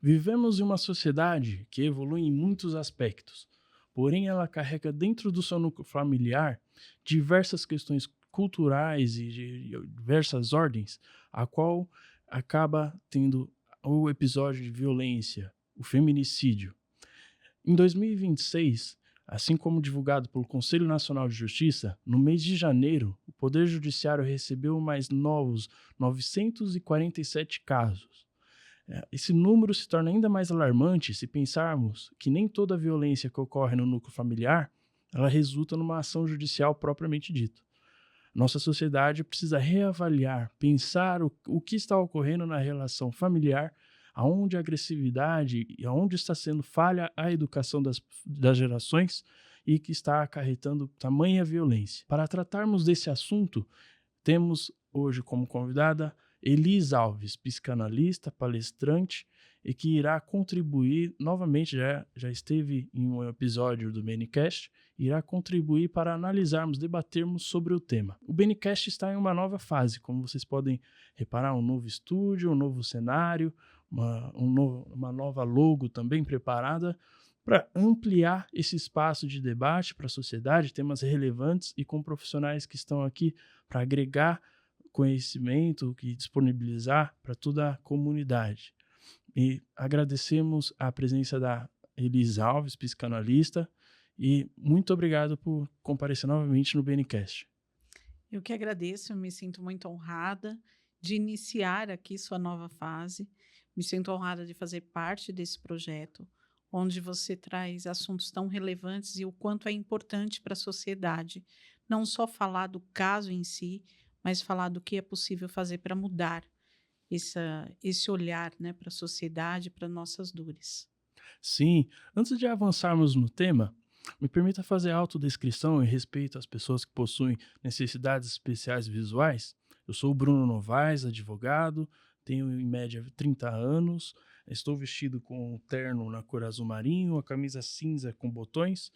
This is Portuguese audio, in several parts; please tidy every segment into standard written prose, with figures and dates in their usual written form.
Vivemos em uma sociedade que evolui em muitos aspectos, porém ela carrega dentro do seu núcleo familiar diversas questões culturais e de diversas ordens, a qual acaba tendo o episódio de violência, o feminicídio. Em 2026, assim como divulgado pelo Conselho Nacional de Justiça, no mês de janeiro, o Poder Judiciário recebeu mais novos 947 casos. Esse número se torna ainda mais alarmante se pensarmos que nem toda a violência que ocorre no núcleo familiar, ela resulta numa ação judicial propriamente dita. Nossa sociedade precisa reavaliar, pensar o que está ocorrendo na relação familiar, aonde a agressividade e aonde está sendo falha a educação das gerações e que está acarretando tamanha violência. Para tratarmos desse assunto, temos hoje como convidada Elis Alves, psicanalista, palestrante, e que irá contribuir novamente, já esteve em um episódio do Benicast, irá contribuir para analisarmos, debatermos sobre o tema. O Benicast está em uma nova fase, como vocês podem reparar, um novo estúdio, um novo cenário, uma nova logo também preparada para ampliar esse espaço de debate para a sociedade, temas relevantes e com profissionais que estão aqui para agregar conhecimento, que disponibilizar para toda a comunidade. E agradecemos a presença da Elis Alves, psicanalista, e muito obrigado por comparecer novamente no BNcast. Eu que agradeço, eu me sinto muito honrada de iniciar aqui sua nova fase. Me sinto honrada de fazer parte desse projeto, onde você traz assuntos tão relevantes e o quanto é importante para a sociedade. Não só falar do caso em si, mas falar do que é possível fazer para mudar esse olhar, né, para a sociedade, para nossas dores. Sim, antes de avançarmos no tema, me permita fazer a autodescrição em respeito às pessoas que possuem necessidades especiais visuais. Eu sou o Bruno Novaes, advogado, tenho em média 30 anos, estou vestido com um terno na cor azul marinho, a camisa cinza com botões,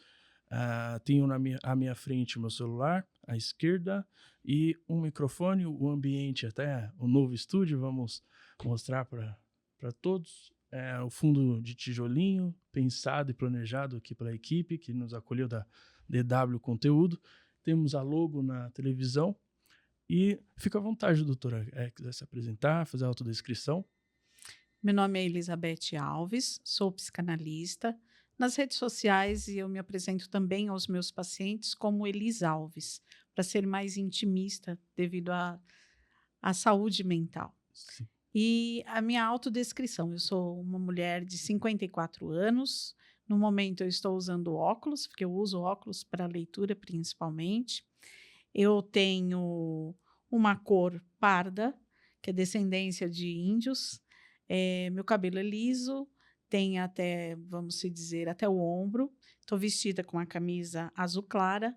tenho à minha frente o meu celular, à esquerda, e um microfone, o ambiente, até o novo estúdio, vamos mostrar para todos. O fundo de tijolinho, pensado e planejado aqui pela equipe que nos acolheu da DW Conteúdo. Temos a logo na televisão. E fica à vontade, doutora, quiser se apresentar, fazer a autodescrição. Meu nome é Elizabeth Alves, sou psicanalista. Nas redes sociais eu me apresento também aos meus pacientes como Elis Alves, para ser mais intimista devido à saúde mental. Sim. E a minha autodescrição, eu sou uma mulher de 54 anos, no momento eu estou usando óculos, porque eu uso óculos para leitura principalmente. Eu tenho uma cor parda, que é descendência de índios. Meu cabelo é liso, tem até, vamos se dizer, até o ombro. Estou vestida com uma camisa azul clara,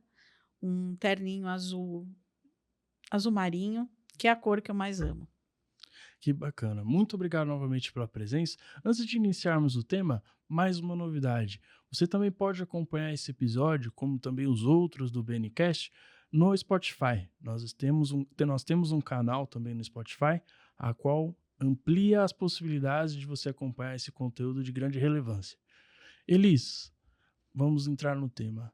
um terninho azul marinho, que é a cor que eu mais amo. Que bacana. Muito obrigado novamente pela presença. Antes de iniciarmos o tema, mais uma novidade. Você também pode acompanhar esse episódio, como também os outros do BNcast, no Spotify. Nós temos um canal também no Spotify, a qual amplia as possibilidades de você acompanhar esse conteúdo de grande relevância. Elis, vamos entrar no tema.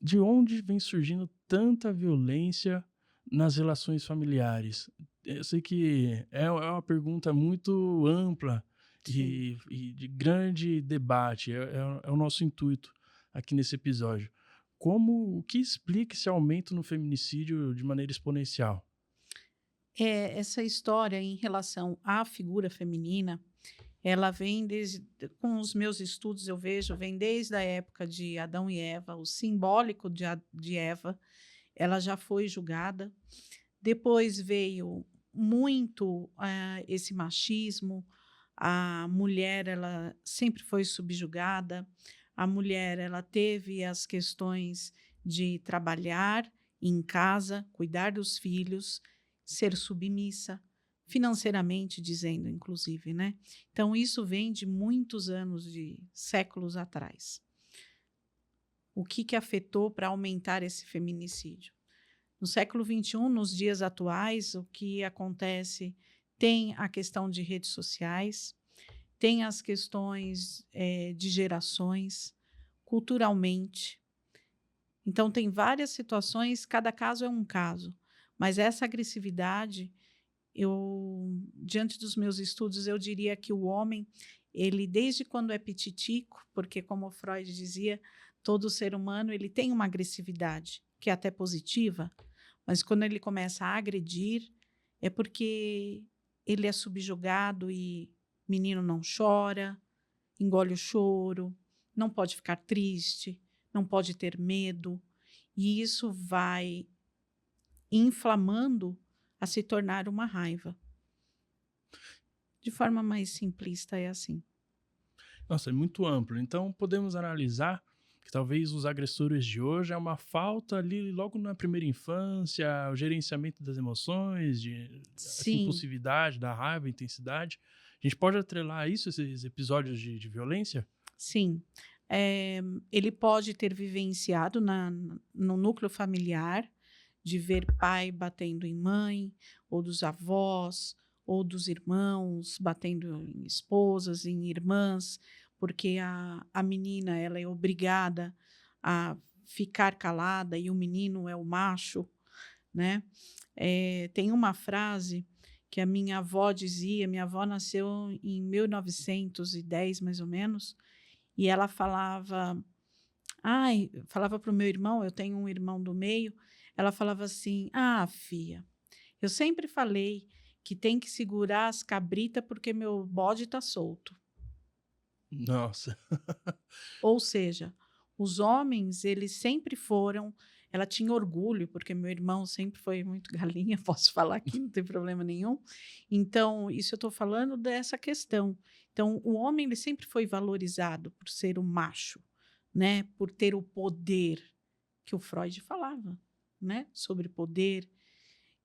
De onde vem surgindo tanta violência nas relações familiares? Eu sei que é uma pergunta muito ampla Sim. e de grande debate, é o nosso intuito aqui nesse episódio. O que explica esse aumento no feminicídio de maneira exponencial? Essa história em relação à figura feminina, ela vem desde, com os meus estudos eu vejo, vem desde a época de Adão e Eva, o simbólico de Eva, ela já foi julgada. Depois veio muito esse machismo, a mulher ela sempre foi subjugada, a mulher ela teve as questões de trabalhar em casa, cuidar dos filhos, ser submissa, financeiramente dizendo, inclusive, né? Então, isso vem de muitos anos, de séculos atrás. O que afetou para aumentar esse feminicídio? No século XXI, nos dias atuais, o que acontece tem a questão de redes sociais, tem as questões de gerações, culturalmente. Então, tem várias situações, cada caso é um caso. Mas essa agressividade, diante dos meus estudos, eu diria que o homem, ele desde quando é pititico, porque como Freud dizia, todo ser humano ele tem uma agressividade, que é até positiva, mas quando ele começa a agredir, é porque ele é subjugado e menino não chora, engole o choro, não pode ficar triste, não pode ter medo, e isso vai inflamando a se tornar uma raiva. De forma mais simplista, é assim. Nossa, é muito amplo. Então, podemos analisar que talvez os agressores de hoje é uma falta ali logo na primeira infância, o gerenciamento das emoções, essa Sim, impulsividade, da raiva, intensidade. A gente pode atrelar a isso, esses episódios de violência? sim. Ele pode ter vivenciado no núcleo familiar, de ver pai batendo em mãe, ou dos avós, ou dos irmãos batendo em esposas, em irmãs, porque a menina ela é obrigada a ficar calada e o menino é o macho, né? Tem uma frase que a minha avó dizia, minha avó nasceu em 1910, mais ou menos, e ela falava, ai, falava para o meu irmão, eu tenho um irmão do meio, ela falava assim: "Ah, filha, eu sempre falei que tem que segurar as cabritas porque meu bode está solto". Nossa. Ou seja, os homens, eles sempre foram, ela tinha orgulho, porque meu irmão sempre foi muito galinha, posso falar aqui, não tem problema nenhum. Então, isso eu estou falando dessa questão. Então, o homem ele sempre foi valorizado por ser o macho, né? Por ter o poder que o Freud falava, né? Sobre poder.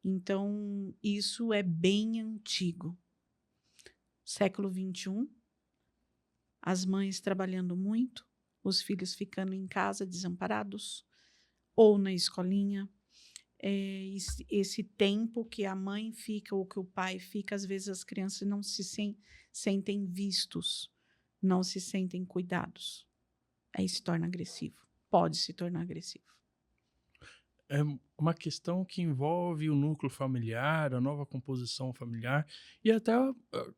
Então, isso é bem antigo. Século XXI, as mães trabalhando muito, os filhos ficando em casa desamparados ou na escolinha. Esse tempo que a mãe fica ou que o pai fica, às vezes as crianças não se sentem vistos, não se sentem cuidados. Aí se torna agressivo. Pode se tornar agressivo. É uma questão que envolve o núcleo familiar, a nova composição familiar, e até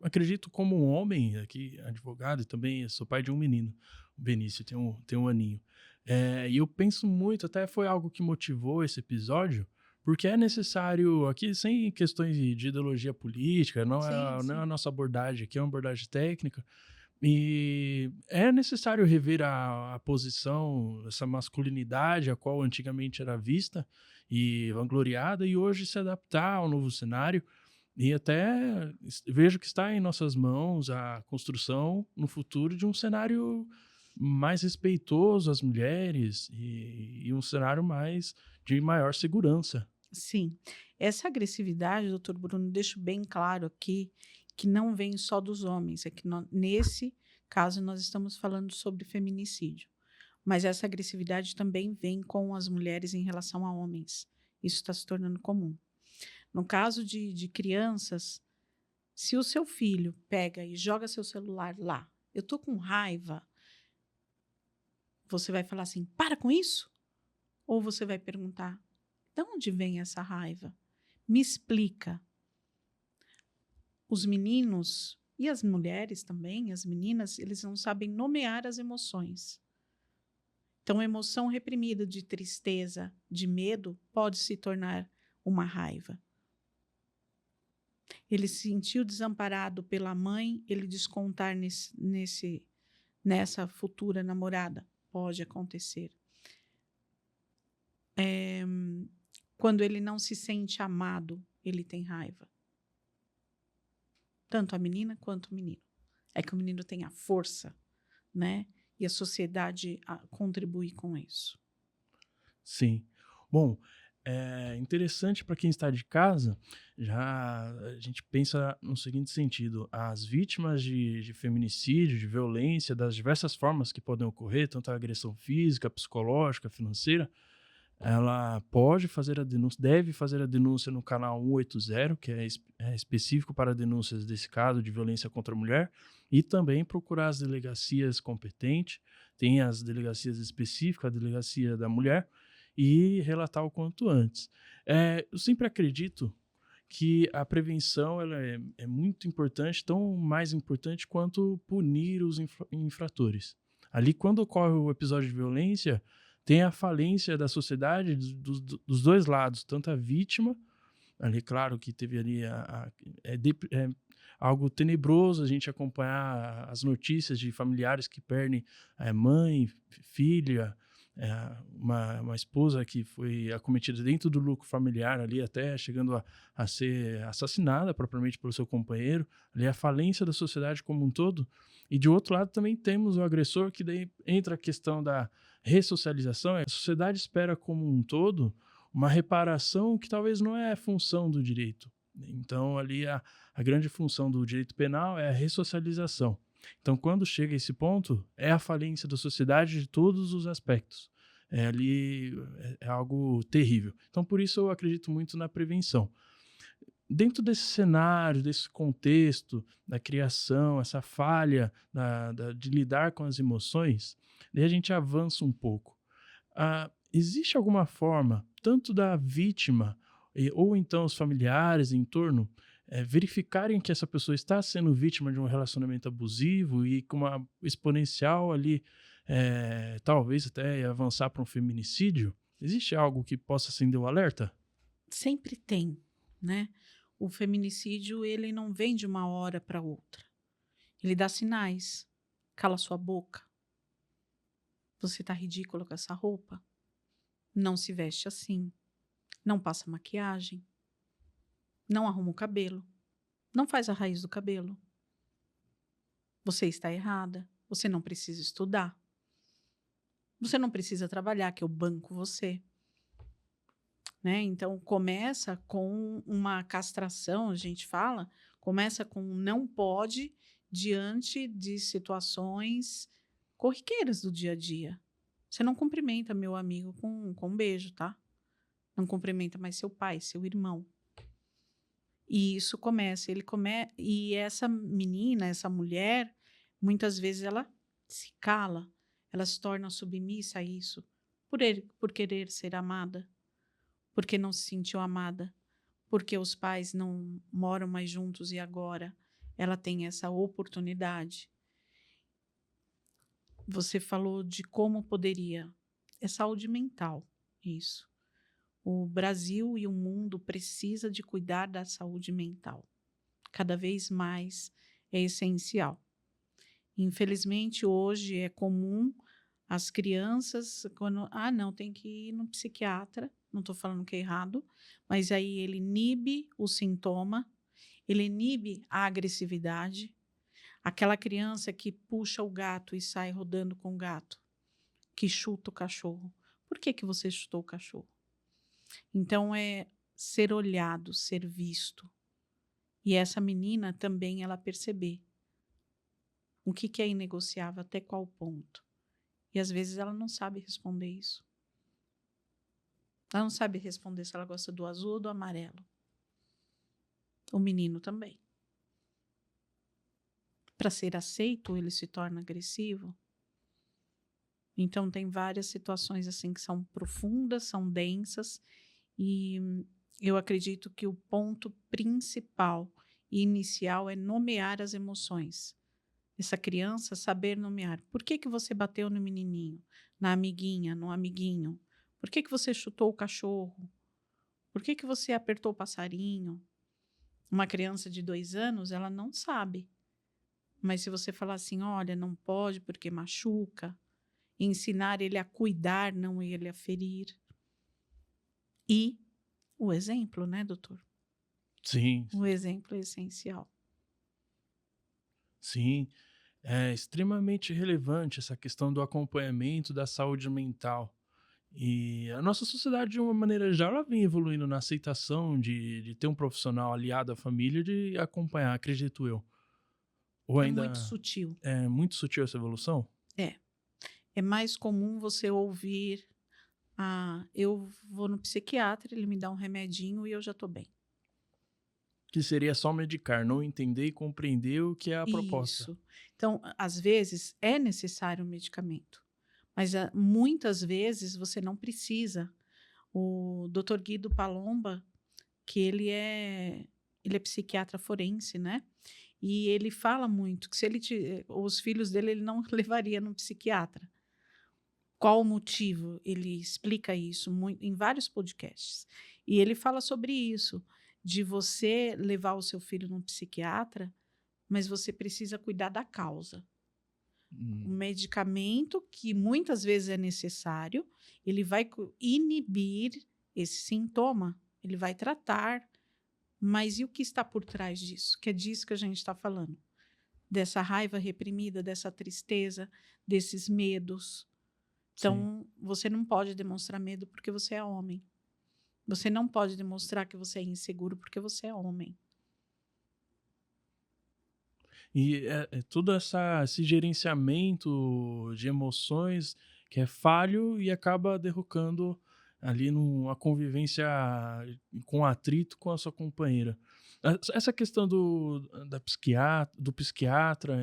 acredito como um homem, aqui advogado, e também sou pai de um menino, o Benício, tem um aninho. E eu penso muito, até foi algo que motivou esse episódio, porque é necessário, aqui sem questões de ideologia política, Sim, não é a sim. nossa abordagem aqui, é uma abordagem técnica, e é necessário rever a posição, essa masculinidade a qual antigamente era vista e vangloriada, e hoje se adaptar ao novo cenário. E até vejo que está em nossas mãos a construção no futuro de um cenário mais respeitoso às mulheres e um cenário mais de maior segurança. Sim. Essa agressividade, doutor Bruno, deixo bem claro aqui que não vem só dos homens, é que nesse caso nós estamos falando sobre feminicídio. Mas essa agressividade também vem com as mulheres em relação a homens. Isso está se tornando comum. No caso de crianças, se o seu filho pega e joga seu celular lá, eu tô com raiva, você vai falar assim, para com isso? Ou você vai perguntar, de onde vem essa raiva? Me explica. Os meninos e as mulheres também, as meninas, eles não sabem nomear as emoções. Então, emoção reprimida de tristeza, de medo, pode se tornar uma raiva. Ele se sentiu desamparado pela mãe, ele descontar nessa futura namorada. Pode acontecer. Quando ele não se sente amado, ele tem raiva. Tanto a menina quanto o menino. É que o menino tem a força, né? E a sociedade contribui com isso. Sim. Bom, é interessante para quem está de casa, já a gente pensa no seguinte sentido: as vítimas de feminicídio, de violência, das diversas formas que podem ocorrer, tanto a agressão física, psicológica, financeira, ela pode fazer a denúncia, deve fazer a denúncia no canal 180, que é específico para denúncias desse caso de violência contra a mulher, e também procurar as delegacias competentes, tem as delegacias específicas, a delegacia da mulher, e relatar o quanto antes. Eu sempre acredito que a prevenção ela é muito importante, tão mais importante quanto punir os infratores. Ali, quando ocorre o episódio de violência, tem a falência da sociedade dos dois lados, tanto a vítima, ali, claro que teve ali é algo tenebroso a gente acompanhar as notícias de familiares que perdem mãe, filha, uma esposa que foi acometida dentro do lucro familiar ali, até chegando a ser assassinada propriamente pelo seu companheiro, ali a falência da sociedade como um todo. E de outro lado também temos o agressor, que daí entra a questão da ressocialização. A sociedade espera como um todo uma reparação que talvez não é a função do direito. Então, ali a grande função do direito penal é a ressocialização. Então, quando chega a esse ponto, é a falência da sociedade de todos os aspectos. Ali é algo terrível. Então, por isso eu acredito muito na prevenção. Dentro desse cenário, desse contexto da criação, essa falha de lidar com as emoções, daí a gente avança um pouco. Existe alguma forma, tanto da vítima ou então os familiares em torno, verificarem que essa pessoa está sendo vítima de um relacionamento abusivo e com uma exponencial ali, talvez até avançar para um feminicídio? Existe algo que possa acender o alerta? Sempre tem, né? O feminicídio, ele não vem de uma hora para outra. Ele dá sinais. Cala sua boca. Você tá ridícula com essa roupa? Não se veste assim. Não passa maquiagem. Não arruma o cabelo. Não faz a raiz do cabelo. Você está errada. Você não precisa estudar. Você não precisa trabalhar, que eu banco você. Né? Então, começa com uma castração, a gente fala, começa com não pode diante de situações corriqueiras do dia a dia. Você não cumprimenta meu amigo com um beijo, tá? Não cumprimenta mais seu pai, seu irmão. E isso começa, e essa menina, essa mulher, muitas vezes ela se cala, ela se torna submissa a isso, por querer ser amada, porque não se sentiu amada, porque os pais não moram mais juntos e agora ela tem essa oportunidade. Você falou de como poderia. É saúde mental, isso. O Brasil e o mundo precisa de cuidar da saúde mental. Cada vez mais é essencial. Infelizmente, hoje é comum as crianças, quando, não, tem que ir no psiquiatra, não estou falando que é errado, mas aí ele inibe o sintoma, ele inibe a agressividade. Aquela criança que puxa o gato e sai rodando com o gato, que chuta o cachorro. Por que você chutou o cachorro? Então, é ser olhado, ser visto. E essa menina também, ela perceber o que é inegociável, até qual ponto. E às vezes ela não sabe responder isso. Ela não sabe responder se ela gosta do azul ou do amarelo. O menino também. Para ser aceito, ele se torna agressivo. Então, tem várias situações assim que são profundas, são densas, e eu acredito que o ponto principal e inicial é nomear as emoções. Essa criança saber nomear. Por que você bateu no menininho, na amiguinha, no amiguinho? Por que você chutou o cachorro? Por que você apertou o passarinho? Uma criança de 2 anos, ela não sabe. Mas se você falar assim, olha, não pode porque machuca, ensinar ele a cuidar, não ele a ferir. E o exemplo, né, doutor? Sim. O exemplo é essencial. Sim. É extremamente relevante essa questão do acompanhamento da saúde mental. E a nossa sociedade, de uma maneira geral, ela vem evoluindo na aceitação de ter um profissional aliado à família de acompanhar, acredito eu. Ou É muito ainda sutil. é muito sutil essa evolução? É. É mais comum você ouvir Eu vou no psiquiatra, ele me dá um remedinho e eu já estou bem. Que seria só medicar, não entender e compreender o que é a proposta. Isso. Então, às vezes, é necessário um medicamento, mas muitas vezes você não precisa. O Dr. Guido Palomba, que ele é psiquiatra forense, né? E ele fala muito que se os filhos dele ele não levaria no psiquiatra. Qual o motivo? Ele explica isso muito, em vários podcasts. E ele fala sobre isso, de você levar o seu filho num psiquiatra, mas você precisa cuidar da causa. O medicamento, que muitas vezes é necessário, ele vai inibir esse sintoma, ele vai tratar, mas e o que está por trás disso? Que é disso que a gente está falando. Dessa raiva reprimida, dessa tristeza, desses medos. Então, você não pode demonstrar medo porque você é homem. Você não pode demonstrar que você é inseguro porque você é homem. E todo esse gerenciamento de emoções que é falho e acaba derrocando ali numa convivência com atrito com a sua companheira. Essa questão do psiquiatra,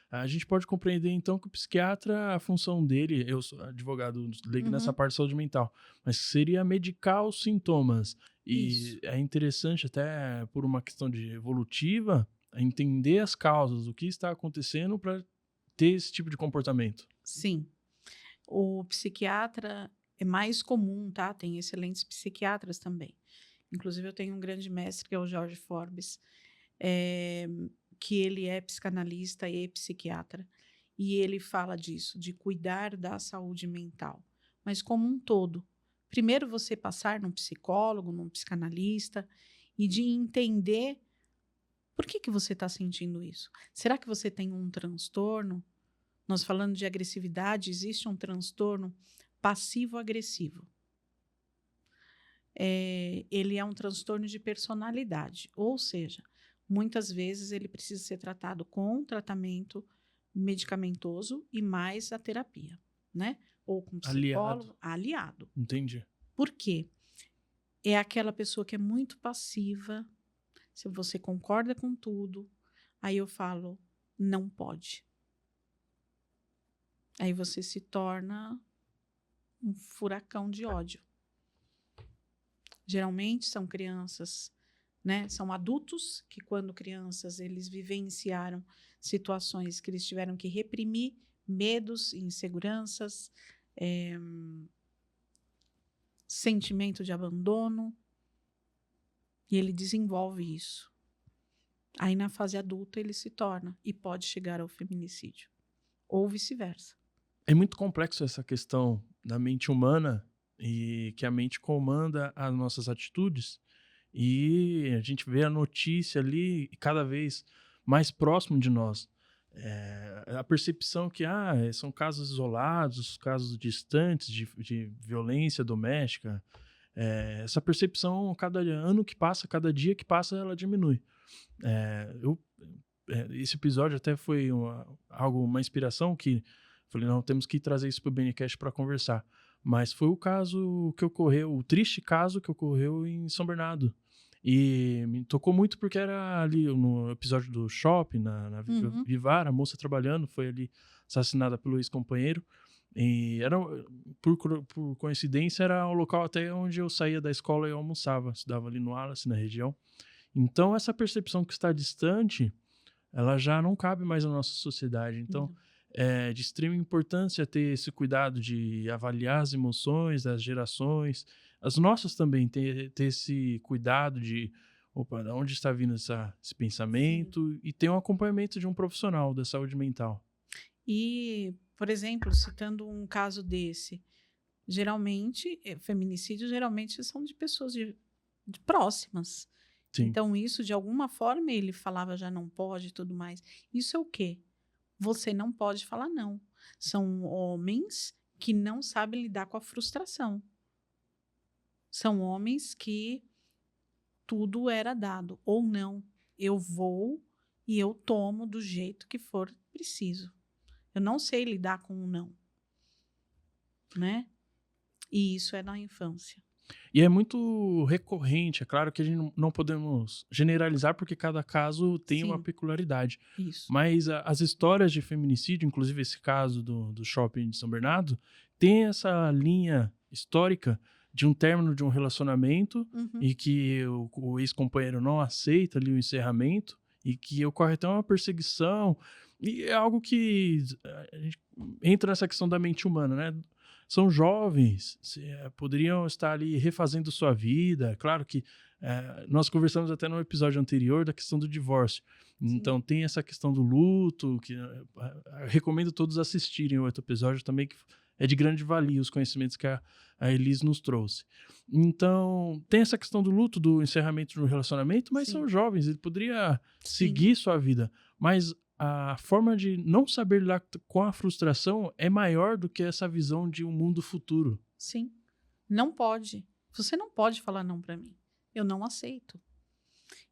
a gente pode compreender então que o psiquiatra, a função dele, eu sou advogado leigo nessa parte de saúde mental, mas seria medicar os sintomas. E Isso. é interessante até por uma questão de evolutiva, entender as causas, o que está acontecendo para ter esse tipo de comportamento. Sim. O psiquiatra é mais comum, tá? Tem excelentes psiquiatras também. Inclusive, eu tenho um grande mestre, que é o Jorge Forbes, que ele é psicanalista e psiquiatra. E ele fala disso, de cuidar da saúde mental. Mas como um todo. Primeiro, você passar num psicólogo, num psicanalista, e de entender por que você está sentindo isso. Será que você tem um transtorno? Nós falando de agressividade, existe um transtorno passivo-agressivo. Ele é um transtorno de personalidade, ou seja, muitas vezes ele precisa ser tratado com tratamento medicamentoso e mais a terapia, né? Ou com psicólogo, aliado. Entendi. Por quê? É aquela pessoa que é muito passiva, se você concorda com tudo, aí eu falo, não pode. Aí você se torna um furacão de ódio. Geralmente são crianças, né? São adultos que, quando crianças, eles vivenciaram situações que eles tiveram que reprimir medos, inseguranças, sentimento de abandono, e ele desenvolve isso. Aí, na fase adulta, ele se torna e pode chegar ao feminicídio, ou vice-versa. É muito complexo essa questão da mente humana e que a mente comanda as nossas atitudes, e a gente vê a notícia ali cada vez mais próximo de nós. A percepção que são casos isolados, casos distantes de violência doméstica, essa percepção, cada ano que passa, cada dia que passa, ela diminui. Esse episódio até foi uma inspiração que falei, não, temos que trazer isso para o BNCast para conversar. Mas foi o caso que ocorreu, o triste caso que ocorreu em São Bernardo. E me tocou muito porque era ali no episódio do shopping, na Vivara, a moça trabalhando, foi ali assassinada pelo ex-companheiro. E por coincidência, era o local até onde eu saía da escola e eu almoçava. Estudava ali no Wallace, na região. Então, essa percepção que está distante, ela já não cabe mais na nossa sociedade. Então, é de extrema importância ter esse cuidado de avaliar as emoções das gerações, as nossas também, ter esse cuidado de, de onde está vindo esse pensamento. Sim. E ter um acompanhamento de um profissional da saúde mental. E, por exemplo, citando um caso desse, geralmente, feminicídios geralmente são de pessoas de próximas. Sim. Então, isso, de alguma forma, ele falava já não pode e tudo mais. Isso é o quê? Você não pode falar não. São homens que não sabem lidar com a frustração. São homens que tudo era dado. Ou não, eu vou e eu tomo do jeito que for preciso. Eu não sei lidar com o não. Né? E isso é na infância. E é muito recorrente, é claro que a gente não podemos generalizar porque cada caso tem uma Sim, peculiaridade. isso. Mas as histórias de feminicídio, inclusive esse caso do shopping de São Bernardo, tem essa linha histórica de um término de um relacionamento Uhum. e que o ex-companheiro não aceita ali o encerramento e que ocorre até uma perseguição. E é algo que a gente entra nessa questão da mente humana, né? São jovens, poderiam estar ali refazendo sua vida. Claro que nós conversamos até no episódio anterior da questão do divórcio. Sim, Então tem essa questão do luto, que recomendo todos assistirem o outro episódio também, que é de grande valia os conhecimentos que a Elis nos trouxe. Então tem essa questão do luto, do encerramento de um relacionamento, mas sim, são jovens, ele poderia sim, seguir sua vida. Mas a forma de não saber lidar com a frustração é maior do que essa visão de um mundo futuro. sim. Não pode. Você não pode falar não para mim. Eu não aceito.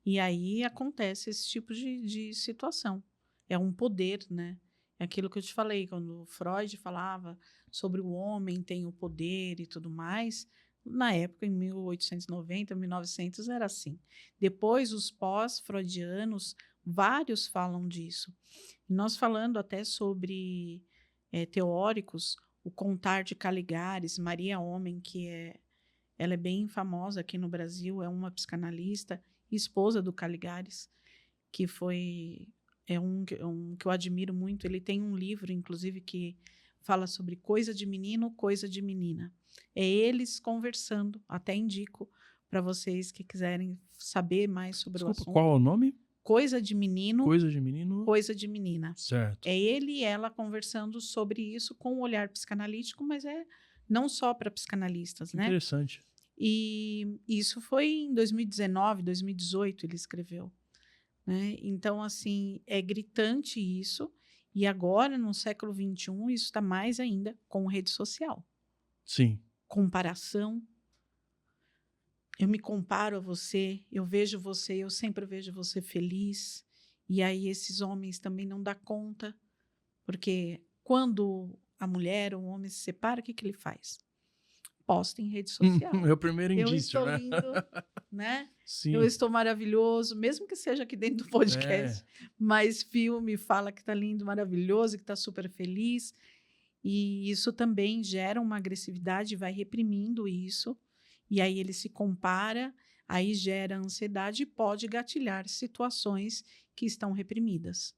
E aí acontece esse tipo de situação. É um poder, né? É aquilo que eu te falei, quando Freud falava sobre o homem tem o poder e tudo mais. Na época, em 1890, 1900, era assim. Depois, os pós-freudianos, vários falam disso. Nós falando até sobre teóricos, o Contar de Caligares, Maria Homem, ela é bem famosa aqui no Brasil, é uma psicanalista, esposa do Caligares, que foi um que eu admiro muito. Ele tem um livro, inclusive, que fala sobre coisa de menino, coisa de menina. É eles conversando, até indico para vocês que quiserem saber mais sobre o Desculpa, qual é assunto. o nome? Coisa de menino, Coisa de menino? coisa de menina. Certo. É ele e ela conversando sobre isso com um olhar psicanalítico, mas é não só para psicanalistas, né? Interessante. E isso foi em 2019, 2018 ele escreveu, né? Então, assim, é gritante isso. E agora, no século XXI, isso está mais ainda com rede social. Sim. Comparação. Eu me comparo a você, eu vejo você, eu sempre vejo você feliz. E aí esses homens também não dão conta, porque quando a mulher ou o homem se separa, o que que ele faz? Posta em rede social. É o primeiro Eu indício, estou né? lindo, né? Eu Sim. estou maravilhoso, mesmo que seja aqui dentro do É. podcast, mas filme, fala que está lindo, maravilhoso, que está super feliz. E isso também gera uma agressividade, vai reprimindo isso, e aí ele se compara, aí gera ansiedade e pode gatilhar situações que estão reprimidas.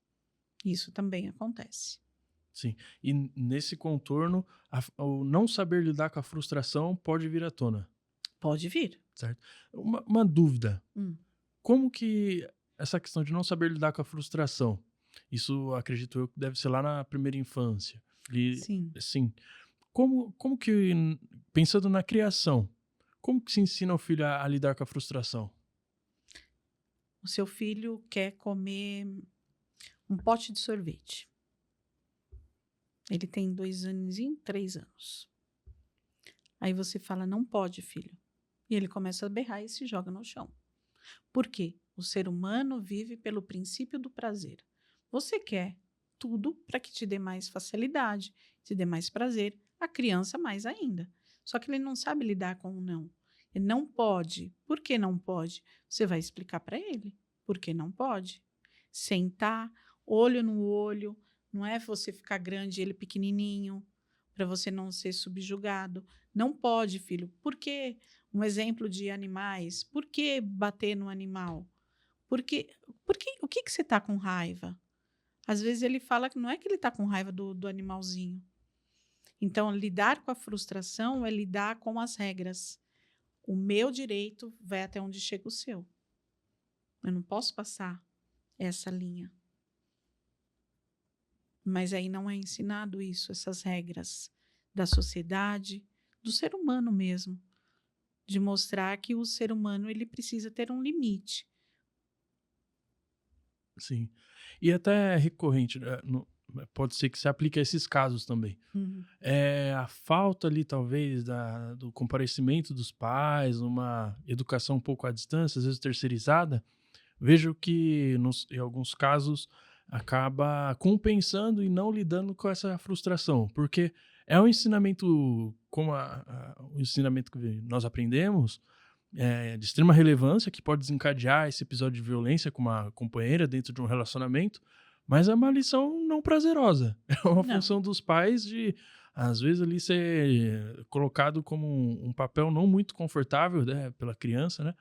Isso também acontece. Sim. E nesse contorno, o não saber lidar com a frustração pode vir à tona, Pode vir. certo? Uma dúvida. Hum, Como que essa questão de não saber lidar com a frustração, isso acredito eu que deve ser lá na primeira infância. E, sim. assim, como que, pensando na criação, como que se ensina o filho a lidar com a frustração? O seu filho quer comer um pote de sorvete. Ele tem 2 anos e 3 anos. Aí você fala, não pode, filho. E ele começa a berrar e se joga no chão. Por quê? O ser humano vive pelo princípio do prazer. Você quer tudo para que te dê mais facilidade, te dê mais prazer. A criança mais ainda. Só que ele não sabe lidar com o não. Ele não pode. Por que não pode? Você vai explicar para ele por que não pode. Sentar, olho no olho. Não é você ficar grande e ele pequenininho, para você não ser subjugado. Não pode, filho. Por quê? Um exemplo de animais. Por que bater no animal? Porque o que você está com raiva? Às vezes ele fala que não é que ele está com raiva do animalzinho. Então, lidar com a frustração é lidar com as regras. O meu direito vai até onde chega o seu. Eu não posso passar essa linha. Mas aí não é ensinado isso, essas regras da sociedade, do ser humano mesmo, de mostrar que o ser humano ele precisa ter um limite. Sim. E até é recorrente, né, pode ser que se aplique a esses casos também. Uhum. A falta ali, talvez, do comparecimento dos pais, uma educação um pouco à distância, às vezes terceirizada, vejo que em alguns casos acaba compensando e não lidando com essa frustração, porque é um ensinamento como o ensinamento que nós aprendemos é de extrema relevância, que pode desencadear esse episódio de violência com uma companheira dentro de um relacionamento, mas é uma lição não prazerosa. É uma Não. função dos pais de, às vezes, ali ser colocado como um papel não muito confortável, né, pela criança, né?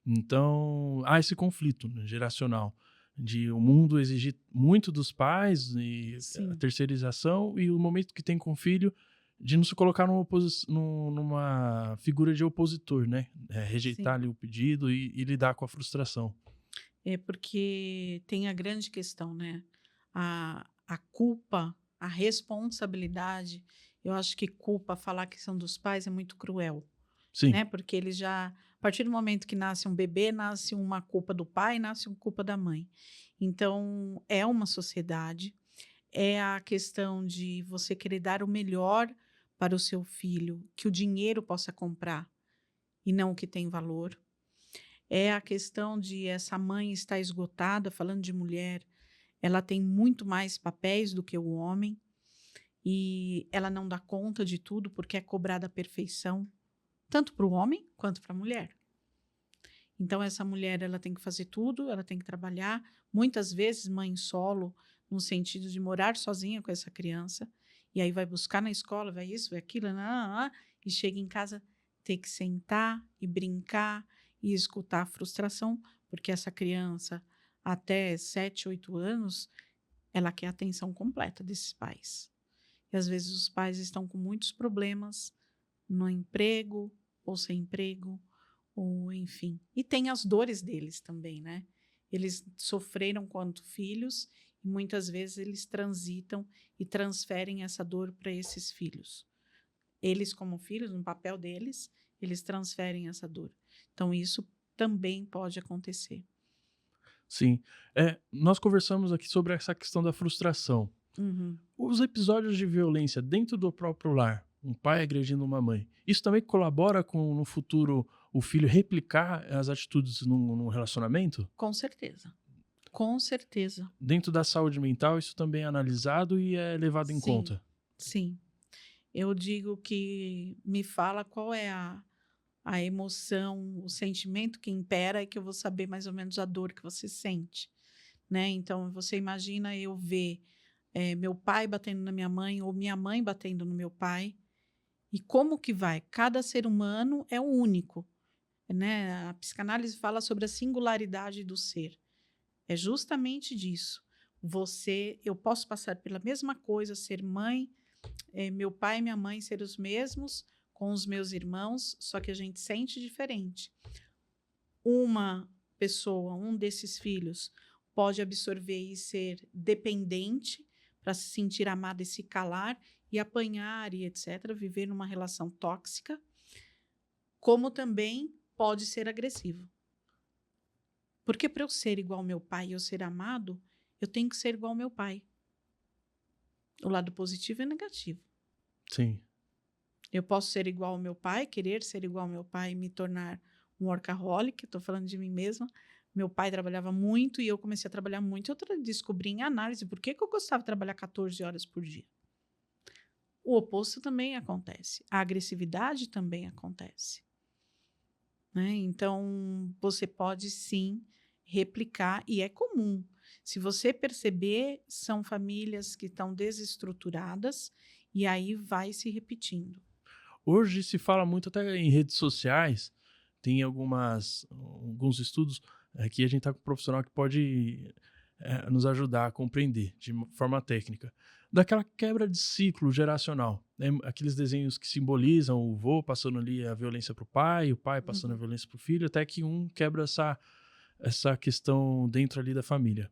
Então, há esse conflito, né, geracional, de o mundo exigir muito dos pais e a Sim. terceirização, e o momento que tem com o filho de não se colocar numa figura de opositor, né? Rejeitar Sim. ali o pedido e lidar com a frustração. É porque tem a grande questão, né? A culpa, a responsabilidade. Eu acho que culpa, falar que são dos pais é muito cruel, Sim, né? Porque eles já, a partir do momento que nasce um bebê, nasce uma culpa do pai, nasce uma culpa da mãe. Então, é uma sociedade, é a questão de você querer dar o melhor para o seu filho, que o dinheiro possa comprar e não o que tem valor. É a questão de essa mãe estar esgotada, falando de mulher, ela tem muito mais papéis do que o homem e ela não dá conta de tudo porque é cobrada a perfeição, tanto para o homem quanto para a mulher. Então essa mulher ela tem que fazer tudo, ela tem que trabalhar, muitas vezes mãe solo, no sentido de morar sozinha com essa criança, e aí vai buscar na escola, vai isso, vai aquilo, e chega em casa ter que sentar e brincar e escutar a frustração, porque essa criança até 7, 8 anos, ela quer a atenção completa desses pais. E às vezes os pais estão com muitos problemas no emprego ou sem emprego, ou enfim. E tem as dores deles também, né? Eles sofreram quanto filhos e muitas vezes eles transitam e transferem essa dor para esses filhos. Eles, como filhos, no papel deles, eles transferem essa dor. Então, isso também pode acontecer. sim. Nós conversamos aqui sobre essa questão da frustração. Uhum. Os episódios de violência dentro do próprio lar, um pai agredindo uma mãe, isso também colabora com, no futuro, o filho replicar as atitudes num relacionamento? Com certeza. Com certeza. Dentro da saúde mental, isso também é analisado e é levado em Sim, conta. sim. Eu digo que me fala qual é a emoção, o sentimento que impera, e que eu vou saber mais ou menos a dor que você sente, né? Então, você imagina eu ver meu pai batendo na minha mãe ou minha mãe batendo no meu pai, e como que vai? Cada ser humano é único, né? A psicanálise fala sobre a singularidade do ser. É justamente disso. Eu posso passar pela mesma coisa, ser mãe, meu pai e minha mãe ser os mesmos com os meus irmãos, só que a gente sente diferente. Uma pessoa, um desses filhos, pode absorver e ser dependente para se sentir amado e se calar e apanhar e etc., viver numa relação tóxica, como também pode ser agressivo. Porque para eu ser igual ao meu pai e eu ser amado, eu tenho que ser igual ao meu pai. O lado positivo e negativo. Sim. Eu posso ser igual ao meu pai, querer ser igual ao meu pai e me tornar um workaholic, estou falando de mim mesma. Meu pai trabalhava muito e eu comecei a trabalhar muito. Eu descobri em análise por que eu gostava de trabalhar 14 horas por dia. O oposto também acontece. A agressividade também acontece. Né? Então, você pode sim replicar, e é comum. Se você perceber, são famílias que estão desestruturadas e aí vai se repetindo. Hoje se fala muito até em redes sociais, tem alguns estudos que a gente está com um profissional que pode nos ajudar a compreender de forma técnica. Daquela quebra de ciclo geracional, né? Aqueles desenhos que simbolizam o vô passando ali a violência para o pai passando a Uhum. violência para o filho, até que um quebra essa questão dentro ali da família.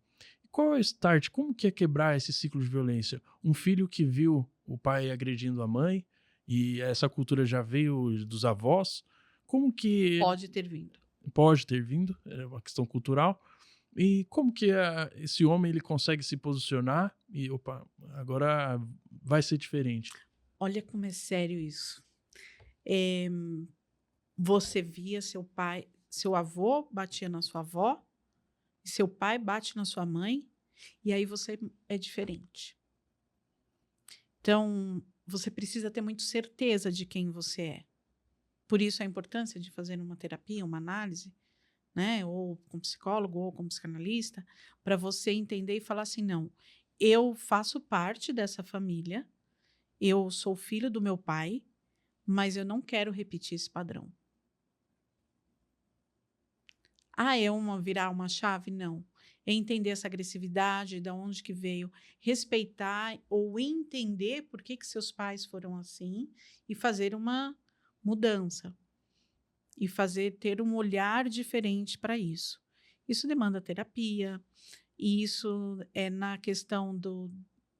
Qual é o start? Como que é quebrar esse ciclo de violência? Um filho que viu o pai agredindo a mãe, e essa cultura já veio dos avós, como que Pode ter vindo. pode ter vindo, é uma questão cultural, e como que esse homem ele consegue se posicionar e, opa, agora vai ser diferente? Olha como é sério isso. Eh, Você via seu avô batia na sua avó, e seu pai bate na sua mãe, e aí você é diferente. Então, você precisa ter muito certeza de quem você é. Por isso a importância de fazer uma terapia, uma análise, né? Ou com psicólogo ou com psicanalista, para você entender e falar assim: não, eu faço parte dessa família, eu sou filho do meu pai, mas eu não quero repetir esse padrão. É virar uma chave? Não. É entender essa agressividade, de onde que veio, respeitar ou entender por que seus pais foram assim e fazer uma mudança. E ter um olhar diferente para isso. Isso demanda terapia, e isso é na questão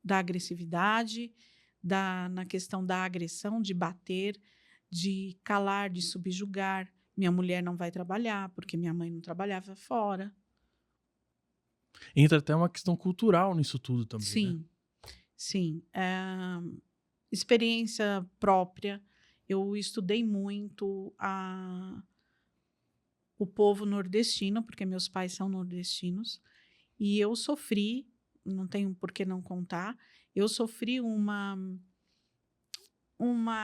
da agressividade, na questão da agressão, de bater, de calar, de subjugar. Minha mulher não vai trabalhar, porque minha mãe não trabalhava fora. Entra até uma questão cultural nisso tudo também, né? Sim, sim. Experiência própria. Eu estudei muito o povo nordestino, porque meus pais são nordestinos, e eu sofri, não tenho por que não contar, eu sofri uma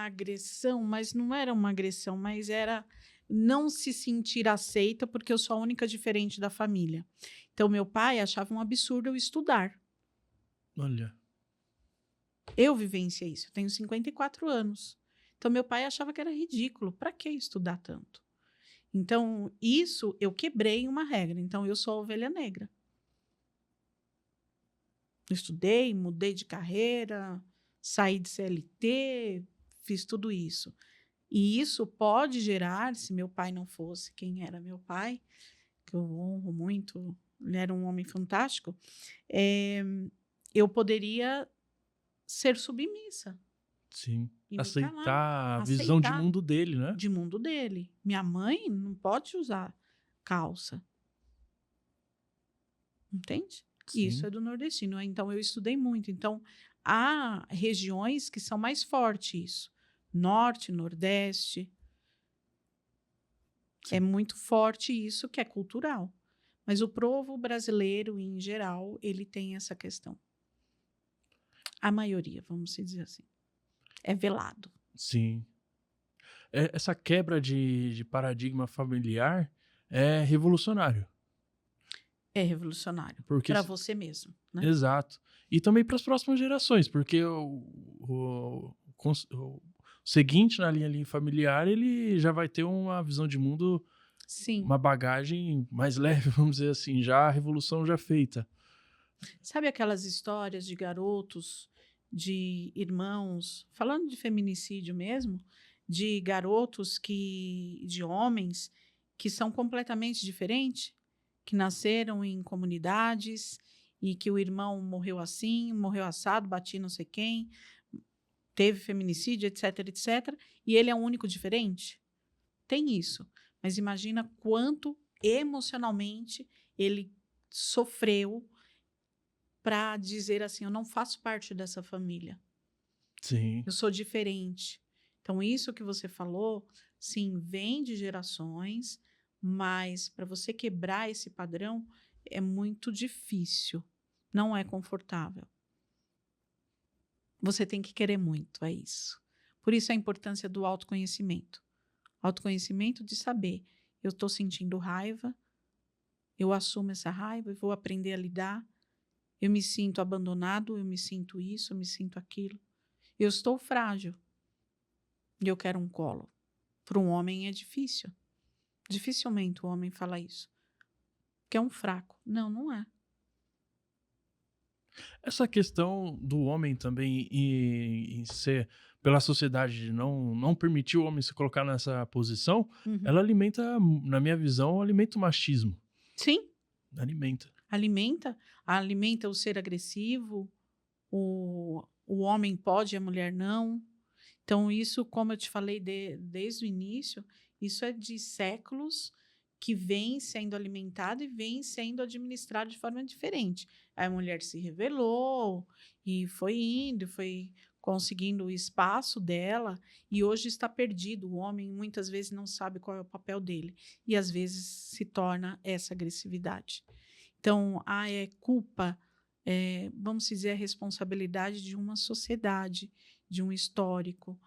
agressão, mas não era uma agressão, mas era não se sentir aceita porque eu sou a única diferente da família. Então, meu pai achava um absurdo eu estudar. Olha. Eu vivenciei isso, eu tenho 54 anos. Então, meu pai achava que era ridículo. Para que estudar tanto? Então, isso eu quebrei uma regra. Então, eu sou a ovelha negra. Estudei, mudei de carreira, saí de CLT, fiz tudo isso. E isso pode gerar, se meu pai não fosse quem era meu pai, que eu honro muito, ele era um homem fantástico, eu poderia ser submissa. Sim. E me calar, Aceitar a visão de aceitar mundo dele, né? de mundo dele. Minha mãe não pode usar calça. Entende? Isso Sim. é do nordestino. Então, eu estudei muito. Então, há regiões que são mais fortes isso. Norte, Nordeste. Sim. É muito forte isso, que é cultural. Mas o povo brasileiro, em geral, ele tem essa questão. A maioria, vamos dizer assim. É velado. Sim. Essa quebra de paradigma familiar é revolucionário. É revolucionário. Porque Para você mesmo, né? exato. E também para as próximas gerações, porque o seguinte na linha familiar, ele já vai ter uma visão de mundo, Sim. uma bagagem mais leve, vamos dizer assim, já a revolução já feita. Sabe aquelas histórias de garotos, de irmãos, falando de feminicídio mesmo, de garotos de homens que são completamente diferentes, que nasceram em comunidades e que o irmão morreu assim, morreu assado, batia não sei quem, teve feminicídio, etc, etc, e ele é o único diferente? Tem isso, mas imagina quanto emocionalmente ele sofreu para dizer assim: eu não faço parte dessa família. Sim. Eu sou diferente. Então, isso que você falou, sim, vem de gerações, mas para você quebrar esse padrão é muito difícil. Não é confortável. Você tem que querer muito, é isso. Por isso a importância do autoconhecimento. Autoconhecimento de saber, eu estou sentindo raiva, eu assumo essa raiva e vou aprender a lidar. Eu me sinto abandonado, eu me sinto isso, eu me sinto aquilo. Eu estou frágil e eu quero um colo. Para um homem é difícil. Dificilmente o homem fala isso. Que é um fraco. Não, não é. Essa questão do homem também em ser pela sociedade de não permitir o homem se colocar nessa posição, ela alimenta, na minha visão, alimenta o machismo. Sim. Alimenta. Alimenta o ser agressivo. O homem pode, a mulher não. Então, isso, como eu te falei desde o início, isso é de séculos que vem sendo alimentado e vem sendo administrado de forma diferente. A mulher se revelou e foi indo, foi conseguindo o espaço dela e hoje está perdido. O homem muitas vezes não sabe qual é o papel dele e às vezes se torna essa agressividade. Então, é culpa, vamos dizer, a responsabilidade de uma sociedade, de um histórico,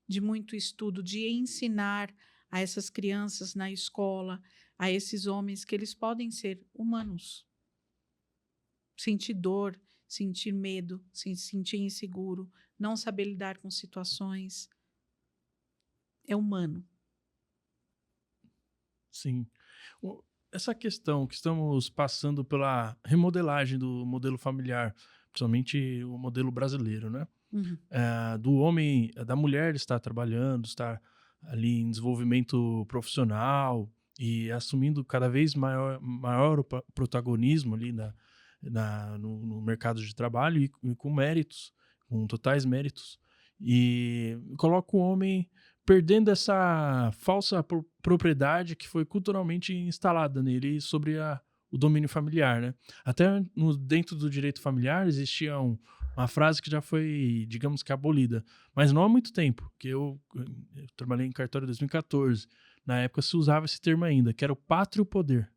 de muito estudo, de ensinar a essas crianças na escola, a esses homens, que eles podem ser humanos. Sentir dor, sentir medo, se sentir inseguro, não saber lidar com situações. É humano. Sim. Essa questão que estamos passando pela remodelagem do modelo familiar, principalmente o modelo brasileiro, né? Uhum. Do homem, da mulher estar trabalhando, estar ali em desenvolvimento profissional e assumindo cada vez maior o protagonismo ali no mercado de trabalho e com méritos, com totais méritos. E coloca o homem perdendo essa falsa propriedade que foi culturalmente instalada nele sobre o domínio familiar, né? Até dentro do direito familiar existia uma frase que já foi, digamos que abolida, mas não há muito tempo, que eu trabalhei em cartório em 2014, na época se usava esse termo ainda, que era o pátrio poder.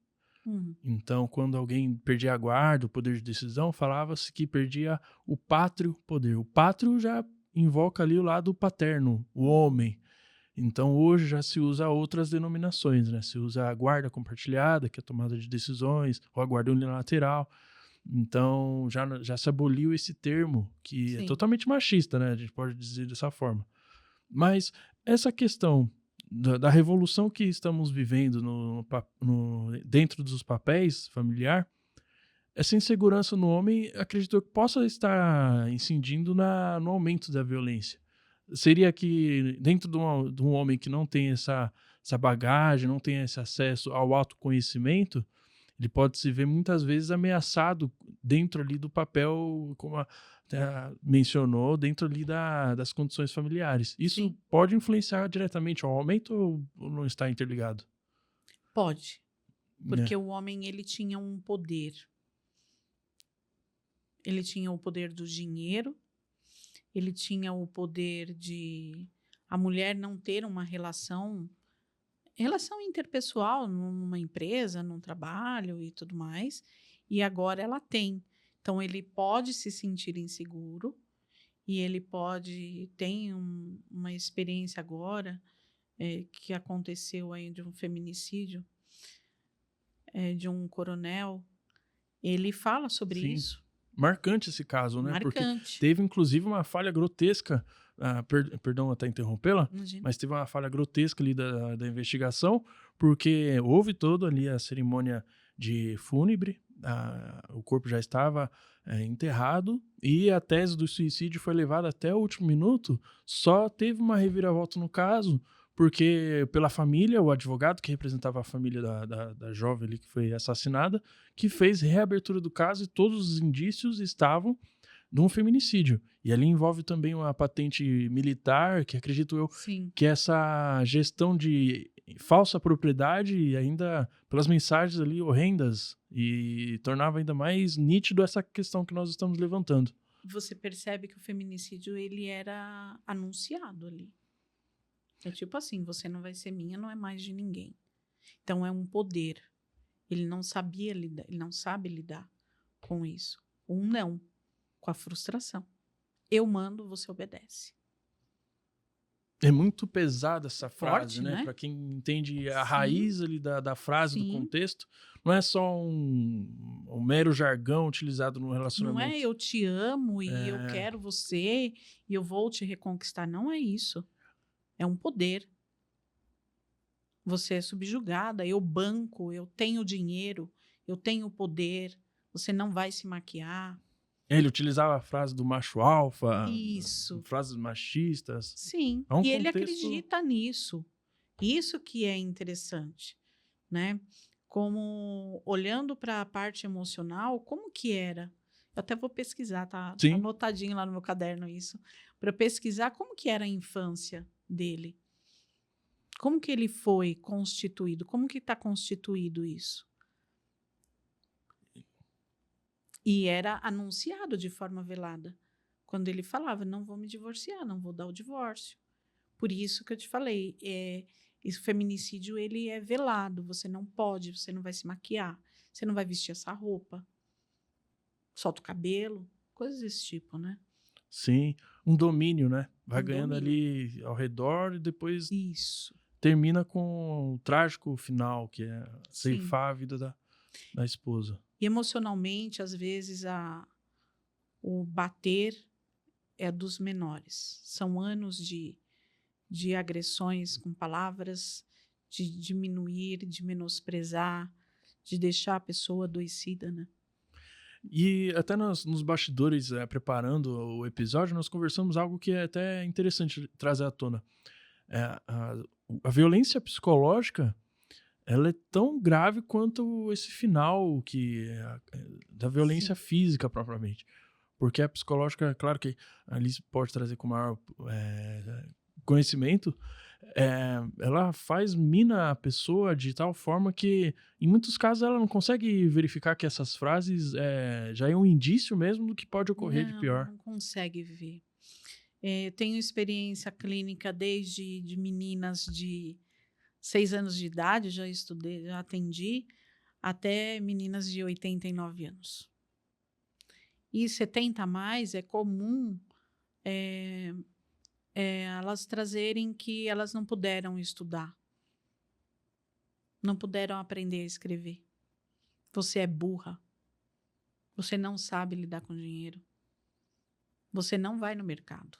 Uhum. Então, quando alguém perdia a guarda, o poder de decisão, falava-se que perdia o pátrio poder. O pátrio já invoca ali o lado paterno, o homem. Então, hoje já se usa outras denominações, né? Se usa a guarda compartilhada, que é a tomada de decisões, ou a guarda unilateral. Então, já se aboliu esse termo, que é Sim. totalmente machista, né? A gente pode dizer dessa forma. Mas essa questão da revolução que estamos vivendo dentro dos papéis familiar, essa insegurança no homem, acredito que possa estar incidindo no aumento da violência. Seria que dentro de um homem que não tem essa bagagem, não tem esse acesso ao autoconhecimento, ele pode se ver muitas vezes ameaçado dentro ali do papel, como até mencionou, dentro ali das condições familiares. Isso Sim. pode influenciar diretamente ao aumento ou não está interligado? Pode. É. Porque o homem, ele tinha um poder. Ele tinha o poder do dinheiro, ele tinha o poder de a mulher não ter uma relação interpessoal numa empresa, num trabalho e tudo mais, e agora ela tem. Então ele pode se sentir inseguro e ele tem uma experiência agora que aconteceu aí de um feminicídio de um coronel. Ele fala sobre Sim. isso. Marcante esse caso, né? Porque Marcante. teve, inclusive, uma falha grotesca, perdão até interrompê-la, Imagina. mas teve uma falha grotesca ali da investigação, porque houve toda ali a cerimônia de fúnebre, o corpo já estava enterrado, e a tese do suicídio foi levada até o último minuto, só teve uma reviravolta no caso, porque pela família, o advogado que representava a família da jovem ali que foi assassinada, que fez reabertura do caso e todos os indícios estavam de um feminicídio. E ali envolve também uma patente militar, que acredito eu Sim. que essa gestão de falsa propriedade, ainda pelas mensagens ali horrendas, e tornava ainda mais nítido essa questão que nós estamos levantando. Você percebe que o feminicídio ele era anunciado ali. É tipo assim, você não vai ser minha, não é mais de ninguém. Então é um poder. Ele não sabia lidar, ele não sabe lidar com isso. Não, com a frustração. Eu mando, você obedece. É muito pesada essa frase, Forte, né? né? Para quem entende a Sim. raiz ali da frase, do Sim. contexto, não é só um mero jargão utilizado no Não é relacionamento. eu te amo e eu quero você e eu vou te reconquistar. Não é isso. É um poder. Você é subjugada, eu banco, eu tenho dinheiro, eu tenho poder, você não vai se maquiar. Ele utilizava a frase do macho alfa, Isso. frases machistas. Sim. É um E ele contexto. acredita nisso. Isso que é interessante, né? Como olhando para a parte emocional, como que era? Eu até vou pesquisar, tá Sim. anotadinho lá no meu caderno isso, para pesquisar como que era a infância dele. Como que ele foi constituído? Como que está constituído isso? E era anunciado de forma velada. Quando ele falava, não vou me divorciar, não vou dar o divórcio. Por isso que eu te falei, esse feminicídio ele é velado. Você não pode, você não vai se maquiar, você não vai vestir essa roupa, solta o cabelo, coisas desse tipo, né? Sim, um domínio, né? Vai Um ganhando domínio. ali ao redor e depois Isso, termina com o trágico final, que é sim. ceifar a vida da esposa. E emocionalmente, às vezes, o bater é dos menores. São anos de agressões com palavras, de diminuir, de menosprezar, de deixar a pessoa adoecida, né? E até nos bastidores, preparando o episódio, nós conversamos algo que é até interessante trazer à tona. É, a violência psicológica, ela é tão grave quanto esse final da violência Sim. física propriamente. Porque a psicológica, claro que a Alice pode trazer com maior conhecimento, ela faz mina a pessoa de tal forma que, em muitos casos, ela não consegue verificar que essas frases já é um indício mesmo do que pode ocorrer de Não, pior. não consegue ver. Tenho experiência clínica desde de meninas de 6 anos de idade, já estudei, já atendi, até meninas de 89 anos. E 70 a mais é comum eh, elas trazerem que elas não puderam estudar, não puderam aprender a escrever. Você é burra, você não sabe lidar com dinheiro, você não vai no mercado.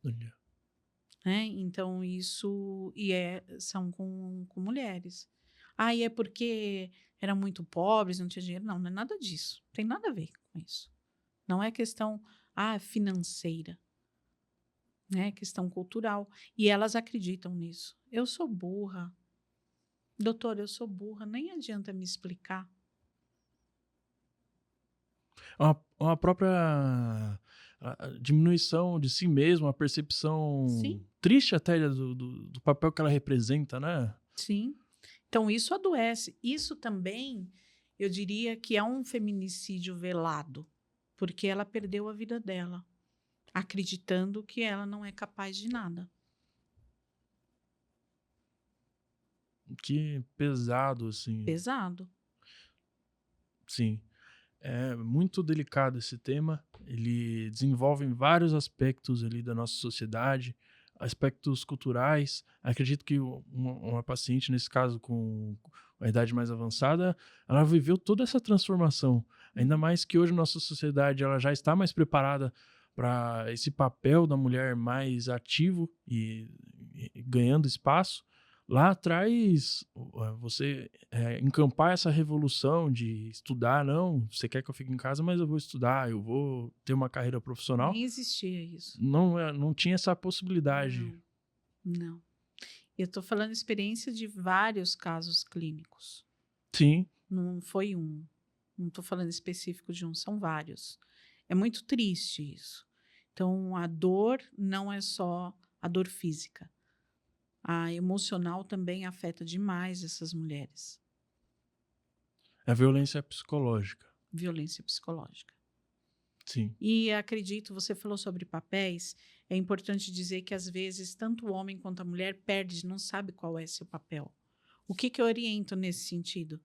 Olha. Né? Então, isso são com mulheres. Ah, e é porque eram muito pobres, não tinha dinheiro. Não, não é nada disso. Tem nada a ver com isso. Não é questão financeira, né? É questão cultural. E elas acreditam nisso. Eu sou burra. Doutor, eu sou burra. Nem adianta me explicar. Uma própria a diminuição de si mesmo, a percepção Sim, triste até do papel que ela representa, né? sim. Então, isso adoece. Isso também, eu diria que é um feminicídio velado, porque ela perdeu a vida dela, acreditando que ela não é capaz de nada. Que pesado, assim. Pesado. Sim. É muito delicado esse tema. Ele desenvolve vários aspectos ali da nossa sociedade, aspectos culturais. Acredito que uma paciente, nesse caso, com a idade mais avançada, ela viveu toda essa transformação. Ainda Uhum. mais que hoje nossa sociedade ela já está mais preparada para esse papel da mulher mais ativo e ganhando espaço. Lá atrás, você encampar essa revolução de estudar, não, você quer que eu fique em casa, mas eu vou estudar, eu vou ter uma carreira profissional, Nem existia isso. não tinha essa possibilidade. Não, não. Eu estou falando experiência de vários casos clínicos. Sim, Não foi um. Não estou falando específico de um, são vários. É muito triste isso. Então, a dor não é só a dor física. A emocional também afeta demais essas mulheres. a violência psicológica. Violência psicológica. Sim, E acredito, você falou sobre papéis, é importante dizer que às vezes tanto o homem quanto a mulher perde, não sabe qual é seu papel. O que eu oriento nesse sentido?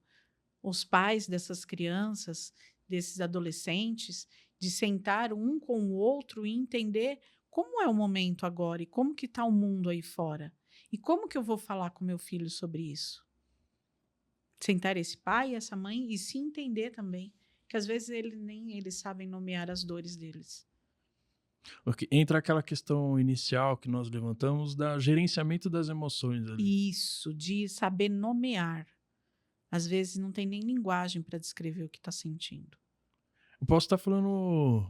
Os pais dessas crianças, desses adolescentes, de sentar um com o outro e entender como é o momento agora e como que está o mundo aí fora. E como que eu vou falar com meu filho sobre isso? Sentar esse pai e essa mãe e se entender também, que às vezes nem eles sabem nomear as dores deles. porque entra aquela questão inicial que nós levantamos da gerenciamento das emoções ali. Isso, de saber nomear. Às vezes não tem nem linguagem para descrever o que está sentindo. Eu posso estar falando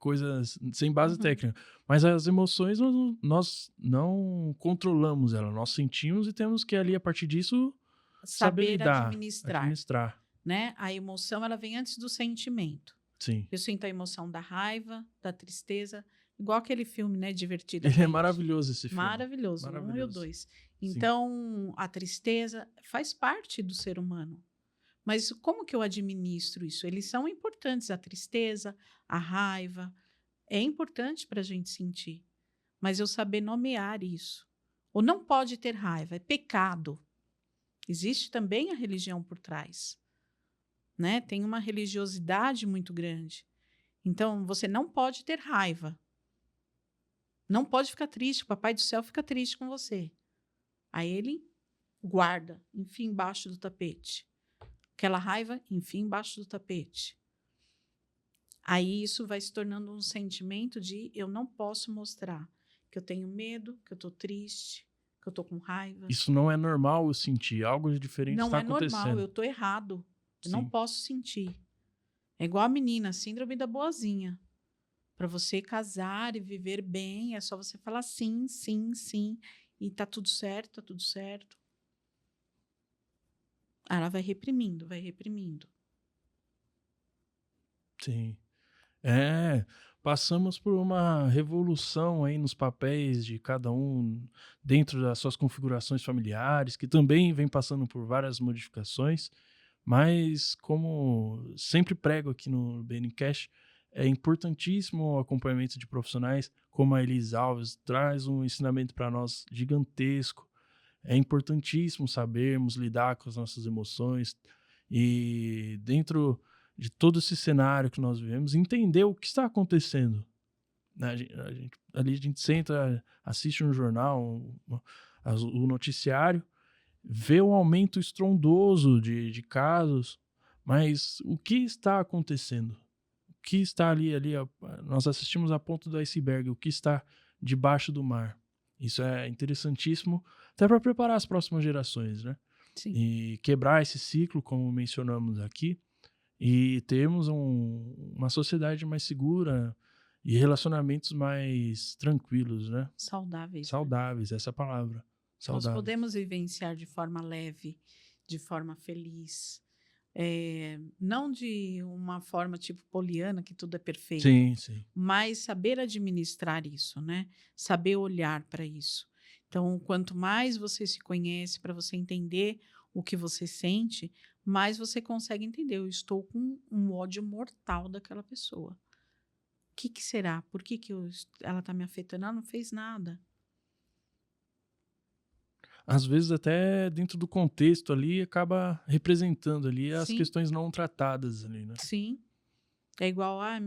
coisas sem base Uhum. técnica, mas as emoções nós não controlamos elas, nós sentimos e temos que ali, a partir disso, saber Saber lidar, administrar, administrar. né? A emoção ela vem antes do sentimento. Sim. Eu sinto a emoção da raiva, da tristeza, igual aquele filme, né, Ele é Divertidamente. maravilhoso esse filme. Maravilhoso, o 1 e o Maravilhoso. 2. Sim. Então, a tristeza faz parte do ser humano. Mas como que eu administro isso? Eles são importantes, a tristeza, a raiva. É importante para a gente sentir. Mas eu saber nomear isso. Ou não pode ter raiva, é pecado. Existe também a religião por trás. Né? Tem uma religiosidade muito grande. Então, você não pode ter raiva. Não pode ficar triste. O Papai do Céu fica triste com você. Aí ele guarda, enfia embaixo do tapete. Aquela raiva, enfia embaixo do tapete. Aí isso vai se tornando um sentimento de eu não posso mostrar que eu tenho medo, que eu estou triste, que eu estou com raiva. Isso não é normal eu sentir. Algo de diferente Não está é normal, eu acontecendo. estou errado. Eu não Sim. posso sentir. É igual a menina, síndrome da boazinha. Para você casar e viver bem, é só você falar sim, sim, sim. E tá tudo certo, tá tudo certo. Aí ela vai reprimindo, vai reprimindo. Sim. Passamos por uma revolução aí nos papéis de cada um dentro das suas configurações familiares, que também vem passando por várias modificações, mas como sempre prego aqui no BNCast, é importantíssimo o acompanhamento de profissionais como a Elis Alves, traz um ensinamento para nós gigantesco. É importantíssimo sabermos lidar com as nossas emoções e dentro de todo esse cenário que nós vivemos, entender o que está acontecendo. Né? Ali a gente senta, assiste um jornal, o noticiário, vê um aumento estrondoso de casos, mas o que está acontecendo? O que está ali? Nós assistimos a ponta do iceberg, o que está debaixo do mar. Isso é interessantíssimo, até para preparar as próximas gerações, né? Sim. E quebrar esse ciclo, como mencionamos aqui, e termos uma sociedade mais segura e relacionamentos mais tranquilos, né? Saudáveis, né? Saudáveis, essa é a palavra. Nós Saudáveis. podemos vivenciar de forma leve, de forma feliz. Não de uma forma tipo poliana, que tudo é perfeito. Sim, sim. Mas saber administrar isso, né? Saber olhar para isso. Então, quanto mais você se conhece para você entender o que você sente, mais você consegue entender. Eu estou com um ódio mortal daquela pessoa. O que será? Por que ela está me afetando? Ela não fez nada. Às vezes até dentro do contexto ali acaba representando ali as Sim. questões não tratadas ali, né? Sim. É igual a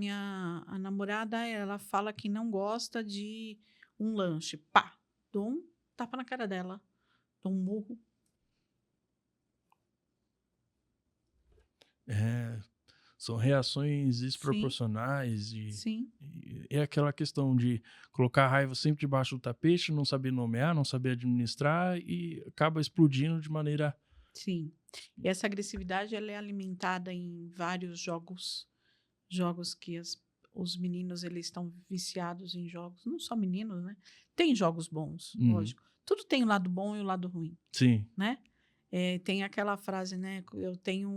namorada, ela fala que não gosta de um lanche. Pá! Dou um tapa na cara dela. Dou um murro. São reações desproporcionais Sim. e é aquela questão de colocar a raiva sempre debaixo do tapete, não saber nomear, não saber administrar e acaba explodindo de maneira... Sim. E essa agressividade ela é alimentada em vários jogos. Jogos que os meninos eles estão viciados em jogos. Não só meninos, né? Tem jogos bons, lógico. Tudo tem o lado bom e o lado ruim, Sim. né? Tem aquela frase, né? Eu tenho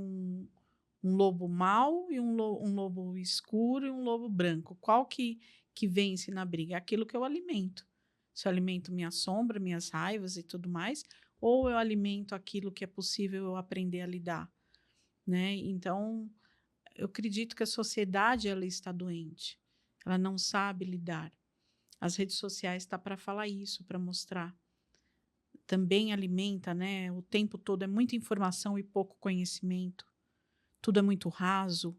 um lobo mau e um lobo escuro e um lobo branco. Qual que vence na briga? É aquilo que eu alimento. Se eu alimento minha sombra, minhas raivas e tudo mais, ou eu alimento aquilo que é possível eu aprender a lidar, né? Então, eu acredito que a sociedade ela está doente. Ela não sabe lidar. As redes sociais estão para falar isso, para mostrar. Também alimenta, né? O tempo todo é muita informação e pouco conhecimento. Tudo é muito raso.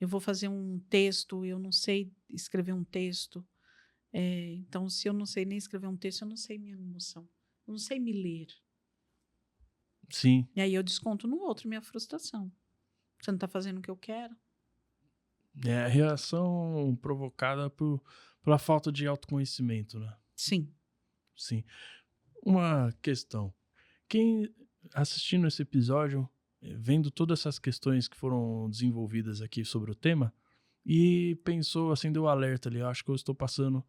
Eu vou fazer um texto, eu não sei escrever um texto. Então, se eu não sei nem escrever um texto, eu não sei minha emoção. Eu não sei me ler. Sim. E aí eu desconto no outro minha frustração. Você não está fazendo o que eu quero? É a reação provocada pela falta de autoconhecimento, né? Sim. Sim. Uma questão. Quem assistindo esse episódio, vendo todas essas questões que foram desenvolvidas aqui sobre o tema, e pensou, acendeu o alerta ali, eu acho que eu estou passando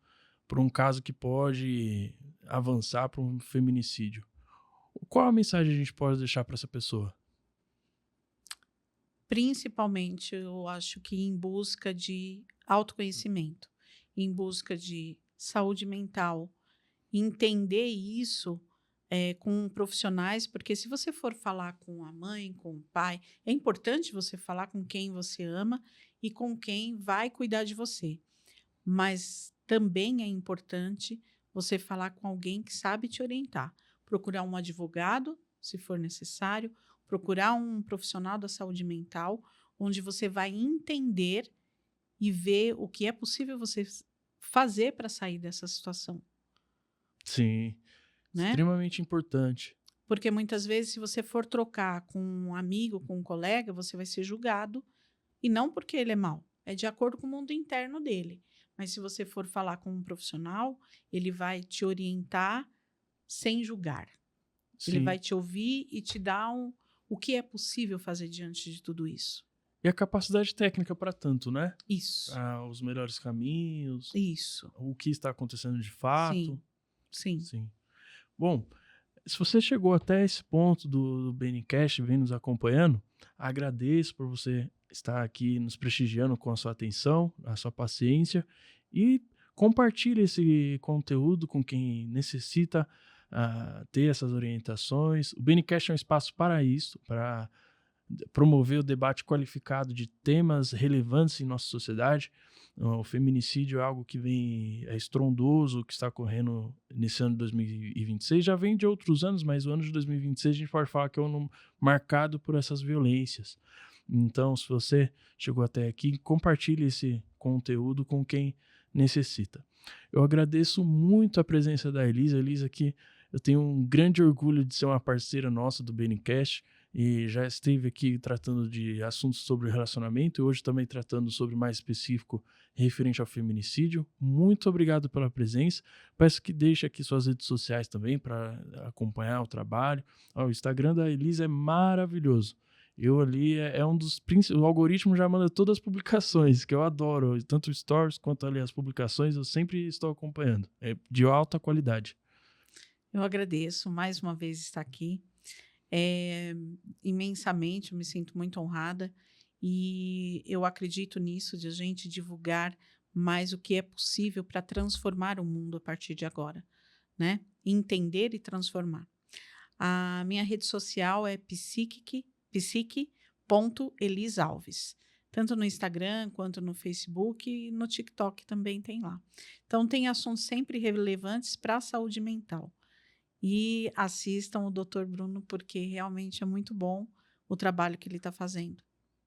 por um caso que pode avançar para um feminicídio. Qual a mensagem a gente pode deixar para essa pessoa? Principalmente, eu acho que em busca de autoconhecimento, em busca de saúde mental, entender isso com profissionais, porque se você for falar com a mãe, com o pai, é importante você falar com quem você ama e com quem vai cuidar de você. Mas também é importante você falar com alguém que sabe te orientar. Procurar um advogado, se for necessário, procurar um profissional da saúde mental, onde você vai entender e ver o que é possível você fazer para sair dessa situação, Sim, né? extremamente importante. Porque muitas vezes, se você for trocar com um amigo, com um colega, você vai ser julgado, e não porque ele é mau, é de acordo com o mundo interno dele. Mas se você for falar com um profissional, ele vai te orientar sem julgar. Ele Sim. vai te ouvir e te dar o que é possível fazer diante de tudo isso. E a capacidade técnica para tanto, né? Isso, Os melhores caminhos, isso. o que está acontecendo de Sim, fato. sim. Sim. Bom, se você chegou até esse ponto do BNCast, vem nos acompanhando, agradeço por você estar aqui nos prestigiando com a sua atenção, a sua paciência e compartilhe esse conteúdo com quem necessita ter essas orientações. O BNCast é um espaço para isso, para promover o debate qualificado de temas relevantes em nossa sociedade. O feminicídio é algo que é estrondoso, que está ocorrendo nesse ano de 2026. Já vem de outros anos, mas o ano de 2026 a gente pode falar que é um ano marcado por essas violências. Então, se você chegou até aqui, compartilhe esse conteúdo com quem necessita. Eu agradeço muito a presença da Elisa. Elisa, que eu tenho um grande orgulho de ser uma parceira nossa do BNCast, e já esteve aqui tratando de assuntos sobre relacionamento e hoje também tratando sobre mais específico referente ao feminicídio. Muito obrigado pela presença. Peço que deixe aqui suas redes sociais também para acompanhar o trabalho. O Instagram da Elisa é maravilhoso. Eu ali é um dos principais. O algoritmo já manda todas as publicações, que eu adoro. Tanto stories quanto ali as publicações, eu sempre estou acompanhando. É de alta qualidade. Eu agradeço mais uma vez estar aqui. Imensamente, eu me sinto muito honrada e eu acredito nisso, de a gente divulgar mais o que é possível para transformar o mundo a partir de agora, né? Entender e transformar. A minha rede social é psique.elisalves. Tanto no Instagram, quanto no Facebook e no TikTok também tem lá. Então, tem assuntos sempre relevantes para a saúde mental. E assistam o Dr. Bruno, porque realmente é muito bom o trabalho que ele está fazendo,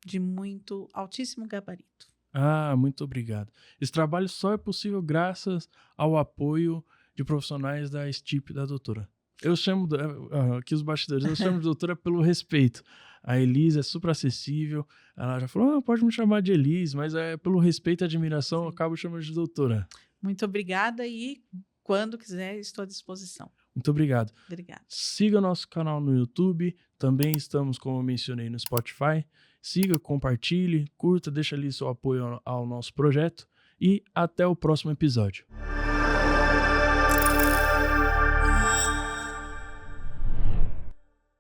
de muito altíssimo gabarito. Muito obrigado. Esse trabalho só é possível graças ao apoio de profissionais da STIP da doutora. Eu chamo, aqui os bastidores, eu chamo de doutora pelo respeito. A Elisa é super acessível, ela já falou, pode me chamar de Elise, mas pelo respeito e admiração eu acabo chamando de doutora. Muito obrigada e quando quiser estou à disposição. Muito obrigado. Obrigada. Siga nosso canal no YouTube, também estamos, como eu mencionei, no Spotify. Siga, compartilhe, curta, deixa ali seu apoio ao nosso projeto e até o próximo episódio.